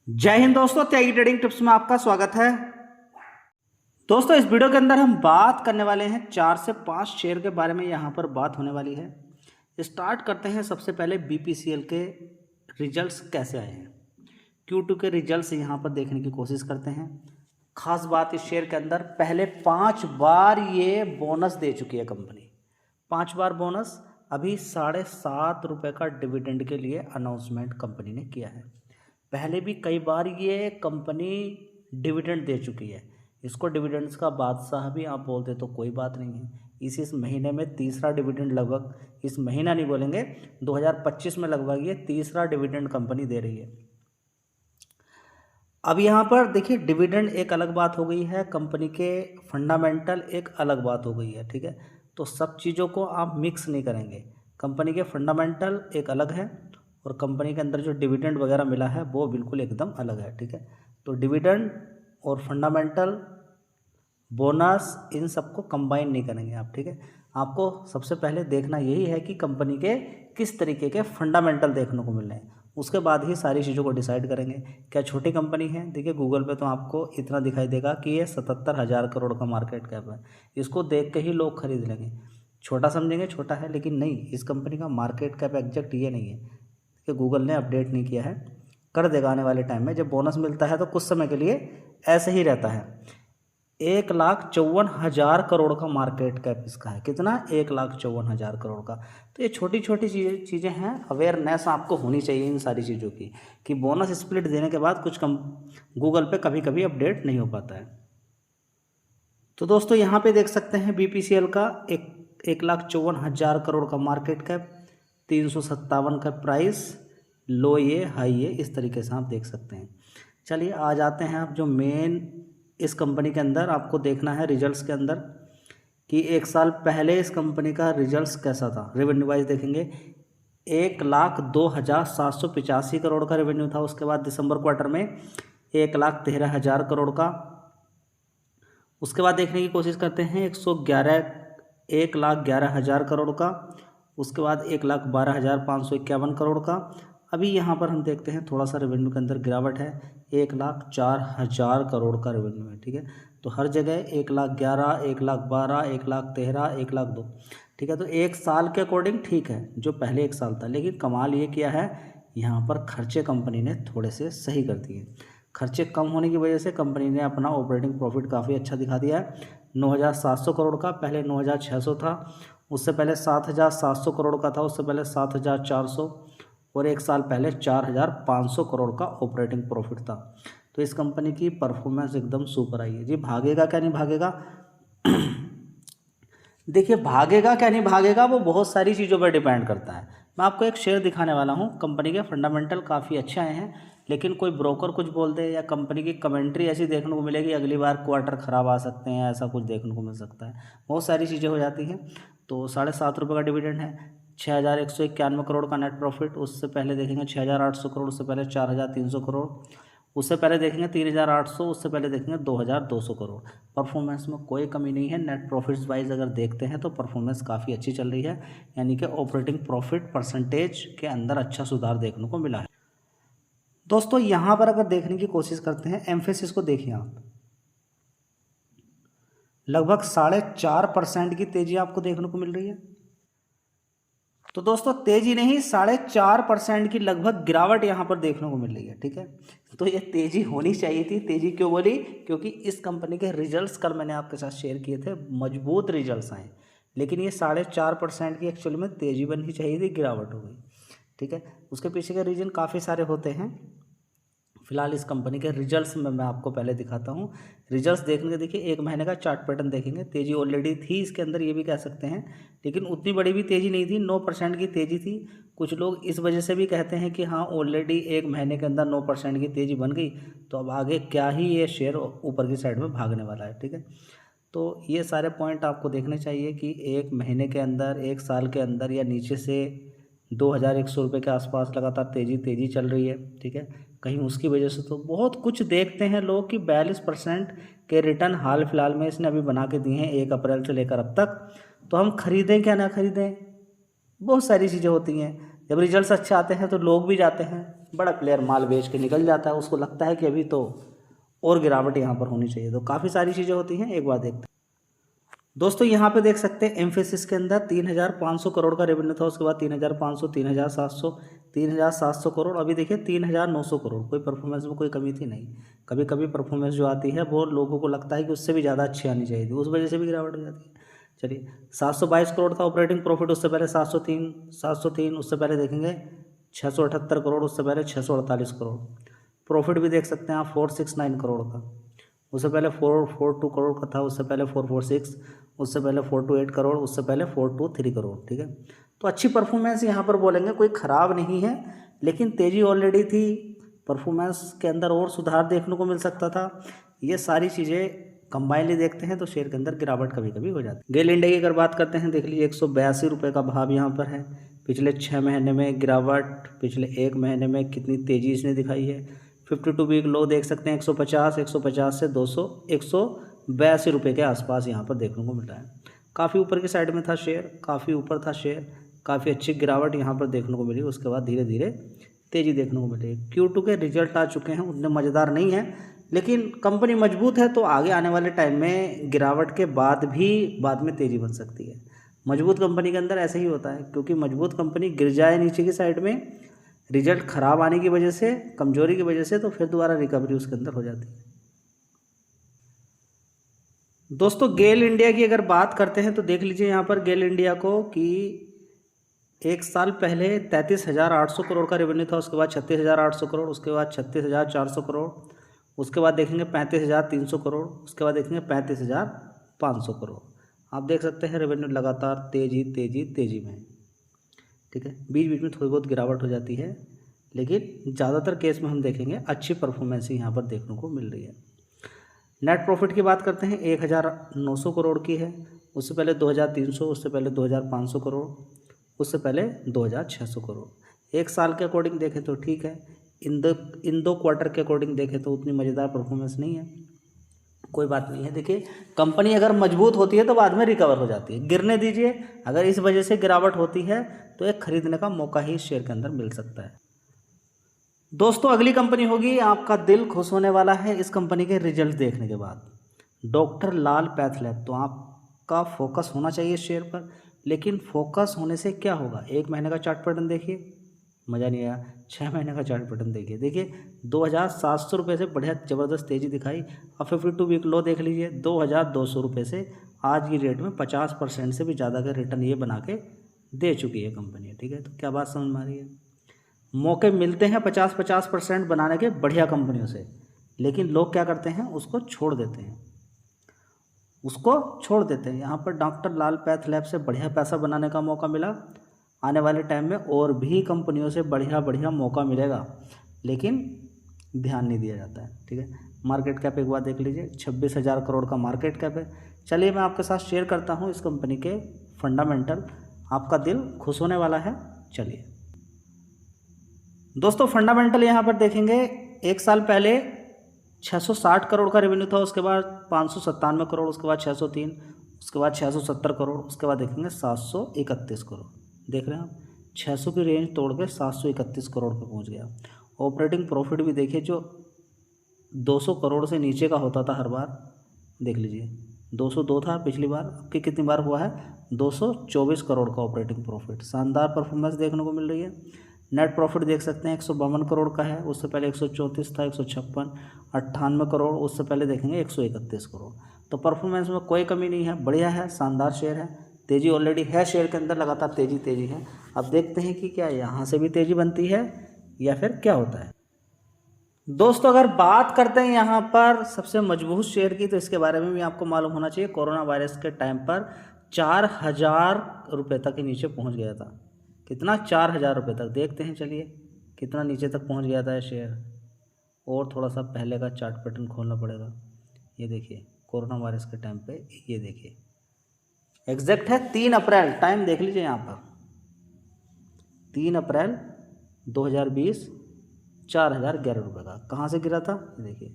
जय हिंद दोस्तों, त्यागी trading tips में आपका स्वागत है। दोस्तों, इस वीडियो के अंदर हम बात करने वाले हैं 4 से 5 शेयर के बारे में। यहाँ पर बात होने वाली है। स्टार्ट करते हैं। सबसे पहले बीपीसीएल के रिजल्ट्स कैसे आए हैं, Q2 के रिजल्ट्स यहाँ पर देखने की कोशिश करते हैं। खास बात, इस शेयर के अंदर पहले 5 बार ये बोनस दे चुकी है कंपनी। 5 बार बोनस। अभी 7.5 रुपये का डिविडेंड के लिए अनाउंसमेंट कंपनी ने किया है। पहले भी कई बार ये कंपनी डिविडेंड दे चुकी है। इसको डिविडेंड्स का बादशाह भी आप बोलते तो कोई बात नहीं है। इस महीने में तीसरा डिविडेंड, लगभग इस महीना नहीं बोलेंगे, 2025 में लगभग ये तीसरा डिविडेंड कंपनी दे रही है। अब यहाँ पर देखिए, डिविडेंड एक अलग बात हो गई है, कंपनी के फंडामेंटल एक अलग बात हो गई है। ठीक है, तो सब चीज़ों को आप मिक्स नहीं करेंगे। कंपनी के फंडामेंटल एक अलग है और कंपनी के अंदर जो डिविडेंड वगैरह मिला है वो बिल्कुल एकदम अलग है। ठीक है, तो डिविडेंड और फंडामेंटल, बोनस, इन सबको कंबाइन नहीं करेंगे आप। ठीक है, आपको सबसे पहले देखना यही है कि कंपनी के किस तरीके के फंडामेंटल देखने को मिल रहे हैं, उसके बाद ही सारी चीज़ों को डिसाइड करेंगे। क्या छोटी कंपनी है? देखिए, गूगल पे तो आपको इतना दिखाई देगा कि ये 77,000 करोड़ का मार्केट कैप है। इसको देख के ही लोग खरीद लेंगे। छोटा समझेंगे, छोटा है, लेकिन नहीं, इस कंपनी का मार्केट कैप एग्जैक्ट ये नहीं है कि गूगल ने अपडेट नहीं किया है। कर देगा आने वाले टाइम में। जब बोनस मिलता है तो कुछ समय के लिए ऐसे ही रहता है। 1,54,000 करोड़ का मार्केट कैप इसका है। कितना? 1,54,000 करोड़ का। तो ये छोटी छोटी चीज़ें हैं। अवेयरनेस आपको होनी चाहिए इन सारी चीज़ों की, कि बोनस स्प्लिट देने के बाद कुछ गूगल पे कभी कभी अपडेट नहीं हो पाता है। तो दोस्तों, यहाँ पे देख सकते हैं बीपीसीएल का 1,54,000 करोड़ का मार्केट कैप, 357 का प्राइस, लो ये हाई ये, इस तरीके से आप देख सकते हैं। चलिए आ जाते हैं। आप जो मेन इस कंपनी के अंदर आपको देखना है रिजल्ट्स के अंदर, कि 1 साल पहले इस कंपनी का रिजल्ट्स कैसा था। रेवेन्यू वाइज देखेंगे, 1,02,785 करोड़ का रेवेन्यू था। उसके बाद दिसंबर क्वार्टर में 1,13,000 करोड़ का। उसके बाद देखने की कोशिश करते हैं 1,11,000 करोड़ का। उसके बाद 1,12,551 करोड़ का। अभी यहाँ पर हम देखते हैं थोड़ा सा रेवेन्यू के अंदर गिरावट है, 1,04,000 करोड़ का रेवेन्यू है। ठीक है, तो हर जगह 1,11,000, 1,12,000, 1,13,000, 1,02,000। ठीक है, तो 1 साल के अकॉर्डिंग ठीक है जो पहले 1 साल था। लेकिन कमाल ये किया है, यहाँ पर खर्चे कंपनी ने थोड़े से सही कर दिए। खर्चे कम होने की वजह से कंपनी ने अपना ऑपरेटिंग प्रॉफिट काफ़ी अच्छा दिखा दिया है। 9,700 करोड़ का, पहले 9,600 था। उससे पहले 7,700 करोड़ का था। उससे पहले 7,400, और 1 साल पहले 4,500 करोड़ का ऑपरेटिंग प्रॉफिट था। तो इस कंपनी की परफॉर्मेंस एकदम सुपर आई है जी। भागेगा क्या नहीं भागेगा? देखिए, भागेगा क्या नहीं भागेगा वो बहुत सारी चीज़ों पर डिपेंड करता है। मैं आपको एक शेयर दिखाने वाला हूँ। कंपनी के फंडामेंटल काफ़ी अच्छे आए हैं, लेकिन कोई ब्रोकर कुछ बोल दे या कंपनी की कमेंट्री ऐसी देखने को मिलेगी, अगली बार क्वार्टर ख़राब आ सकते हैं, ऐसा कुछ देखने को मिल सकता है। बहुत सारी चीज़ें हो जाती हैं। तो 7.5 रुपये का डिविडेंड है, 6,191 करोड़ का नेट प्रॉफिट। उससे पहले देखेंगे 6,800 करोड़, उससे पहले 4,300 करोड़, उससे पहले देखेंगे 3,800, उससे पहले देखेंगे 2,200 करोड़। परफॉर्मेंस में कोई कमी नहीं है। नेट प्रॉफिट्स वाइज अगर देखते हैं तो परफॉर्मेंस काफ़ी अच्छी चल रही है, यानी कि ऑपरेटिंग प्रॉफिट परसेंटेज के अंदर अच्छा सुधार देखने को मिला है। दोस्तों, यहाँ पर अगर देखने की कोशिश करते हैं, एम्फेसिस को देखिए आप, लगभग 4.5% की तेज़ी आपको देखने को मिल रही है। तो दोस्तों, तेज़ी नहीं, 4.5% की लगभग गिरावट यहाँ पर देखने को मिल रही है। ठीक है, तो ये तेज़ी होनी चाहिए थी। तेज़ी क्यों बोली? क्योंकि इस कंपनी के रिजल्ट्स कल मैंने आपके साथ शेयर किए थे, मजबूत रिजल्ट्स आए। लेकिन ये 4.5% की एक्चुअली में तेज़ी बननी चाहिए थी, गिरावट हो गई। ठीक है, उसके पीछे के रीज़न काफ़ी सारे होते हैं। फिलहाल इस कंपनी के रिजल्ट्स में मैं आपको पहले दिखाता हूँ। रिजल्ट्स देखने के, देखिए 1 महीने का चार्ट पैटर्न देखेंगे। तेज़ी ऑलरेडी थी इसके अंदर, ये भी कह सकते हैं, लेकिन उतनी बड़ी भी तेज़ी नहीं थी। 9% की तेज़ी थी। कुछ लोग इस वजह से भी कहते हैं कि हाँ, ऑलरेडी 1 महीने के अंदर 9% की तेज़ी बन गई, तो अब आगे क्या ही ये शेयर ऊपर की साइड में भागने वाला है। ठीक है, तो ये सारे पॉइंट आपको देखने चाहिए कि 1 महीने के अंदर, 1 साल के अंदर, या नीचे से 2,100 रुपये के आसपास लगातार तेज़ी चल रही है। ठीक है, कहीं उसकी वजह से तो बहुत कुछ देखते हैं लोग कि 42% के रिटर्न हाल फिलहाल में इसने अभी बना के दिए हैं 1 अप्रैल से लेकर अब तक। तो हम खरीदें क्या ना खरीदें, बहुत सारी चीज़ें होती हैं। जब रिजल्ट्स अच्छे आते हैं तो लोग भी जाते हैं, बड़ा प्लेयर माल बेच के निकल जाता है, उसको लगता है कि अभी तो और गिरावट यहाँ पर होनी चाहिए। तो काफ़ी सारी चीज़ें होती हैं, एक बार देखते हैं। दोस्तों यहाँ पे देख सकते हैं एम्फेसिस के अंदर 3,500 करोड़ का रेवेन्यू था, उसके बाद 3,500, 3,700, 3,700 करोड़, अभी देखिए 3,900 करोड़। कोई परफॉर्मेंस में कोई कमी थी नहीं। कभी कभी परफॉर्मेंस जो आती है वो लोगों को लगता है कि उससे भी ज़्यादा अच्छी आनी चाहिए थी, उस वजह से भी गिरावट हो जाती है। चलिए 722 करोड़ था ऑपरेटिंग प्रॉफिट, उससे पहले 703, उससे पहले देखेंगे 678 करोड़, उससे पहले 648 करोड़। प्रॉफिट भी देख सकते हैं आप 469 करोड़ का, उससे पहले 442 करोड़ का था, उससे पहले 446, उससे पहले 428 करोड़, उससे पहले 423 करोड़। ठीक है, तो अच्छी परफॉर्मेंस यहाँ पर बोलेंगे, कोई ख़राब नहीं है, लेकिन तेज़ी ऑलरेडी थी, परफॉर्मेंस के अंदर और सुधार देखने को मिल सकता था। ये सारी चीज़ें कंबाइनली देखते हैं तो शेयर के अंदर गिरावट कभी कभी हो जाती है। गेल इंडिया की अगर बात करते हैं, देख लीजिए 182 रुपये का भाव यहाँ पर है। पिछले 6 महीने में गिरावट, पिछले 1 महीने में कितनी तेज़ी इसने दिखाई है। 52 वीक लो देख सकते हैं 150 से 200, 182 रुपये के आसपास यहाँ पर देखने को मिल रहा है। काफ़ी ऊपर की साइड में था शेयर, काफ़ी ऊपर था शेयर, काफ़ी अच्छी गिरावट यहाँ पर देखने को मिली। उसके बाद धीरे धीरे तेज़ी देखने को मिल रही है। Q2 के रिजल्ट आ चुके हैं, उतने मज़ेदार नहीं है, लेकिन कंपनी मजबूत है, तो आगे आने वाले टाइम में गिरावट के बाद में तेज़ी बन सकती है। मजबूत कंपनी के अंदर ऐसे ही होता है, क्योंकि मजबूत कंपनी गिर जाए नीचे की साइड में, रिजल्ट ख़राब आने की वजह से, कमजोरी की वजह से, तो फिर दोबारा रिकवरी उसके अंदर हो जाती है। दोस्तों गेल इंडिया की अगर बात करते हैं तो देख लीजिए यहाँ पर गेल इंडिया को कि 1 साल पहले 33,800 करोड़ का रेवेन्यू था, उसके बाद 36,800 करोड़, उसके बाद 36,400 करोड़, उसके बाद देखेंगे 35,300 करोड़, उसके बाद देखेंगे 35,500 करोड़। आप देख सकते हैं रेवेन्यू लगातार तेज़ी में। ठीक है, बीच बीच में थोड़ी बहुत गिरावट हो जाती है, लेकिन ज़्यादातर केस में हम देखेंगे अच्छी परफॉर्मेंस यहाँ पर देखने को मिल रही है। नेट प्रॉफिट की बात करते हैं, 1,900 करोड़ की है, उससे पहले 2,300, उससे पहले 2,500 करोड़, उससे पहले 2,600 करोड़। 1 साल के अकॉर्डिंग देखें तो ठीक है, इन दो क्वार्टर के अकॉर्डिंग देखें तो उतनी मज़ेदार परफॉर्मेंस नहीं है, कोई बात नहीं है। देखिए कंपनी अगर मजबूत होती है तो बाद में रिकवर हो जाती है, गिरने दीजिए। अगर इस वजह से गिरावट होती है तो एक खरीदने का मौका ही शेयर के अंदर मिल सकता है। दोस्तों अगली कंपनी होगी, आपका दिल खुश होने वाला है इस कंपनी के रिजल्ट देखने के बाद, डॉक्टर लाल पैथ लैब। तो आपका फोकस होना चाहिए शेयर पर, लेकिन फोकस होने से क्या होगा। 1 महीने का चार्ट पैटर्न देखिए, मज़ा नहीं आया। 6 महीने का चार्ट पैटर्न देखिए 2,700 रुपये से बढ़िया ज़बरदस्त तेज़ी दिखाई। अब 52 वीक लो देख लीजिए, 2,200 रुपये से आज की रेट में 50% से भी ज़्यादा का रिटर्न ये बना के दे चुकी है कंपनी। ठीक है, तो क्या बात समझ में आ रही है। मौके मिलते हैं 50% बनाने के बढ़िया कंपनियों से, लेकिन लोग क्या करते हैं, उसको छोड़ देते हैं। यहाँ पर डॉक्टर लाल पैथ लैब से बढ़िया पैसा बनाने का मौका मिला। आने वाले टाइम में और भी कंपनियों से बढ़िया मौका मिलेगा, लेकिन ध्यान नहीं दिया जाता है। ठीक है, मार्केट कैप एक बार देख लीजिए, 26,000 करोड़ का मार्केट कैप है। चलिए मैं आपके साथ शेयर करता हूँ इस कंपनी के फंडामेंटल, आपका दिल खुश होने वाला है। चलिए दोस्तों फंडामेंटल यहाँ पर देखेंगे, 1 साल पहले 660 करोड़ का रेवेन्यू था, उसके बाद 597 करोड़, उसके बाद 603, उसके बाद 670 करोड़, उसके बाद देखेंगे 731 करोड़। देख रहे हैं आप, 600 की रेंज तोड़ के 731 करोड़ पे पहुंच गया। ऑपरेटिंग प्रॉफिट भी देखिए, जो 200 करोड़ से नीचे का होता था हर बार, देख लीजिए 202 था पिछली बार, अब की कितनी बार हुआ है, 224 करोड़ का ऑपरेटिंग प्रॉफिट। शानदार परफॉर्मेंस देखने को मिल रही है। नेट प्रॉफिट देख सकते हैं 152 करोड़ का है, उससे पहले 134 था, 156, 98 करोड़, उससे पहले देखेंगे 131 करोड़। तो परफॉर्मेंस में कोई कमी नहीं है, बढ़िया है, शानदार शेयर है। तेज़ी ऑलरेडी है शेयर के अंदर, लगातार तेज़ी है। अब देखते हैं कि क्या यहाँ से भी तेज़ी बनती है या फिर क्या होता है। दोस्तों अगर बात करते हैं यहाँ पर सबसे मजबूत शेयर की, तो इसके बारे में भी आपको मालूम होना चाहिए। कोरोना वायरस के टाइम पर 4,000 रुपये तक ही नीचे पहुँच गया था। कितना, 4,000 रुपये तक। देखते हैं चलिए कितना नीचे तक पहुँच गया था ये शेयर। और थोड़ा सा पहले का चार्ट पैटर्न खोलना पड़ेगा। ये देखिए कोरोना वायरस के टाइम पे, ये देखिए एग्जैक्ट है 3 अप्रैल, टाइम देख लीजिए यहाँ पर, 3 अप्रैल 2020, 4,011 रुपये का। कहाँ से गिरा था, देखिए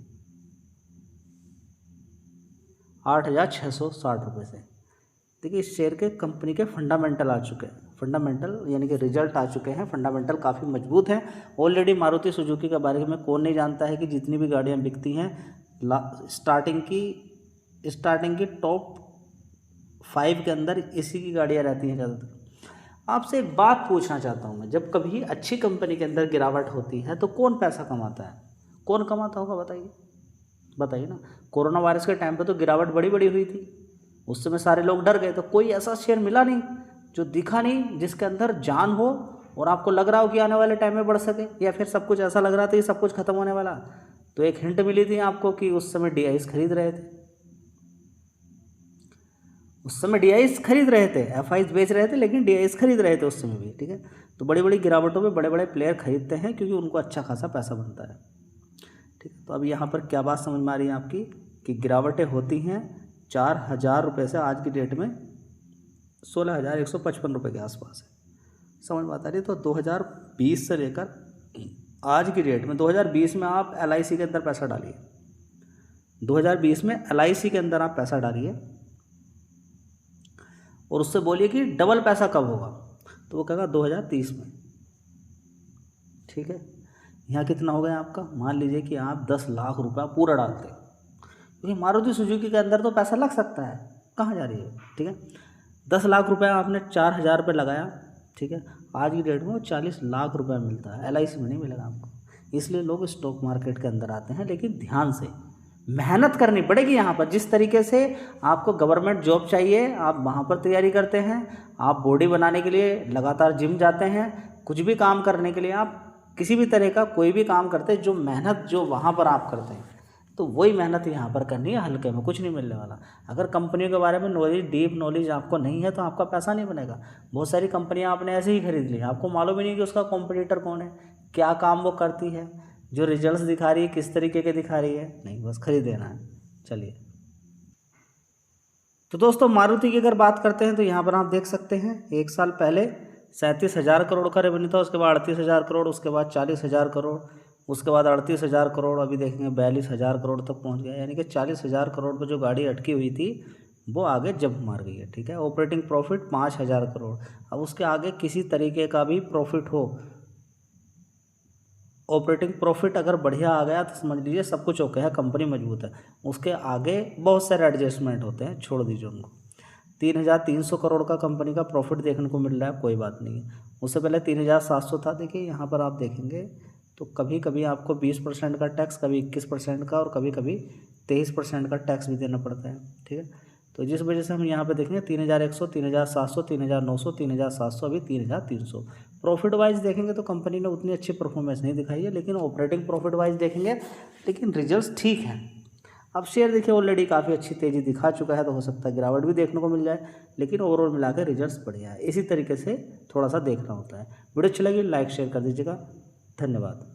8,660 रुपये से। देखिए इस शेयर के कंपनी के फंडामेंटल आ चुके हैं, फंडामेंटल यानी कि रिजल्ट आ चुके हैं, फंडामेंटल काफ़ी मजबूत हैं। ऑलरेडी मारुति सुजुकी के बारे में कौन नहीं जानता है कि जितनी भी गाड़ियाँ बिकती हैं स्टार्टिंग की टॉप 5 के अंदर इसी की गाड़ियाँ रहती हैं ज़्यादातर। आपसे एक बात पूछना चाहता हूँ मैं, जब कभी अच्छी कंपनी के अंदर गिरावट होती है तो कौन पैसा कमाता है? कौन कमाता होगा बताइए ना। कोरोना वायरस के टाइम पे तो गिरावट बड़ी हुई थी, उस समय सारे लोग डर गए, तो कोई ऐसा शेयर मिला नहीं जो दिखा नहीं, जिसके अंदर जान हो और आपको लग रहा हो कि आने वाले टाइम में बढ़ सके, या फिर सब कुछ ऐसा लग रहा था कि सब कुछ खत्म होने वाला। तो एक हिंट मिली थी आपको कि उस समय DIs खरीद रहे थे, FIs बेच रहे थे, लेकिन DIs खरीद रहे थे उस समय भी, ठीक है। तो बड़ी गिरावटों में बड़े प्लेयर खरीदते हैं क्योंकि उनको अच्छा खासा पैसा बनता है, ठीक है। तो अब यहाँ पर क्या बात समझ में आ रही है आपकी कि गिरावटें होती हैं 4,000 रुपये से आज की डेट में 16,155 रुपये के आसपास है, समझ में आता रही है। तो 2020 से लेकर आज की डेट में 2020 में आप LIC के अंदर पैसा डालिए, 2020 में LIC के अंदर आप पैसा डालिए और उससे बोलिए कि डबल पैसा कब होगा, तो वो कहेगा 2030 में, ठीक है। यहाँ कितना हो गया आपका? मान लीजिए कि आप 10 लाख रुपया पूरा डालते, क्योंकि मारुति सुजुकी के अंदर तो पैसा लग सकता है, कहाँ जा रही है, ठीक है। 10 लाख रुपया आपने 4,000 रुपये लगाया, ठीक है। आज की डेट में वो 40 लाख रुपया मिलता है, LIC में नहीं मिलेगा आपको। इसलिए लोग स्टॉक मार्केट के अंदर आते हैं, लेकिन ध्यान से मेहनत करनी पड़ेगी। यहाँ पर जिस तरीके से आपको गवर्नमेंट जॉब चाहिए, आप वहाँ पर तैयारी करते हैं, आप बॉडी बनाने के लिए लगातार जिम जाते हैं, कुछ भी काम करने के लिए आप किसी भी तरह का कोई भी काम करते हैं, जो मेहनत जो वहाँ पर आप करते हैं, तो वही मेहनत यहाँ पर करनी है, हल्के में कुछ नहीं मिलने वाला। अगर कंपनियों के बारे में डीप नॉलेज आपको नहीं है तो आपका पैसा नहीं बनेगा। बहुत सारी कंपनियाँ आपने ऐसे ही खरीद ली, आपको मालूम ही नहीं कि उसका कॉम्पिटिटर कौन है, क्या काम वो करती है, जो रिजल्ट्स दिखा रही है किस तरीके के दिखा रही है, नहीं, बस खरीद देना है। चलिए, तो दोस्तों मारुति की अगर बात करते हैं तो यहाँ पर आप देख सकते हैं 1 साल पहले 37,000 करोड़ का रेवेन्यू था, उसके बाद 38,000 करोड़, उसके बाद 40,000 करोड़, उसके बाद 38,000 करोड़, अभी देखेंगे 42,000 करोड़ तक पहुँच गया। यानी कि 40,000 करोड़ पर जो गाड़ी अटकी हुई थी वो आगे जंप मार गई है, ठीक है। ऑपरेटिंग प्रॉफिट 5,000 करोड़, अब उसके आगे किसी तरीके का भी प्रॉफिट हो, ऑपरेटिंग प्रॉफिट अगर बढ़िया आ गया तो समझ लीजिए सब कुछ ओके है, कंपनी मजबूत है। उसके आगे बहुत सारे एडजस्टमेंट होते हैं, छोड़ दीजिए उनको। 3,300 करोड़ का कंपनी का प्रॉफिट देखने को मिल रहा है, कोई बात नहीं है। उससे पहले 3,700 था। देखिए यहाँ पर आप देखेंगे तो कभी कभी आपको 20% का टैक्स, कभी 21% का, और कभी कभी 23% का टैक्स भी देना पड़ता है, ठीक है। तो जिस वजह से हम यहाँ पे देखेंगे 3,100, 3,700, 3,900, 3,700, अभी 3,300। प्रॉफिट वाइज देखेंगे तो कंपनी ने उतनी अच्छी परफॉर्मेंस नहीं दिखाई है, लेकिन ऑपरेटिंग प्रॉफिट वाइज देखेंगे लेकिन रिजल्ट्स ठीक हैं। अब शेयर देखिए ऑलरेडी काफ़ी अच्छी तेज़ी दिखा चुका है, तो हो सकता है गिरावट भी देखने को मिल जाए, लेकिन ओवरऑल मिलाकर रिजल्ट्स बढ़िया है। इसी तरीके से थोड़ा सा देखना होता है। वीडियो अच्छी लगी लाइक शेयर कर दीजिएगा। धन्यवाद।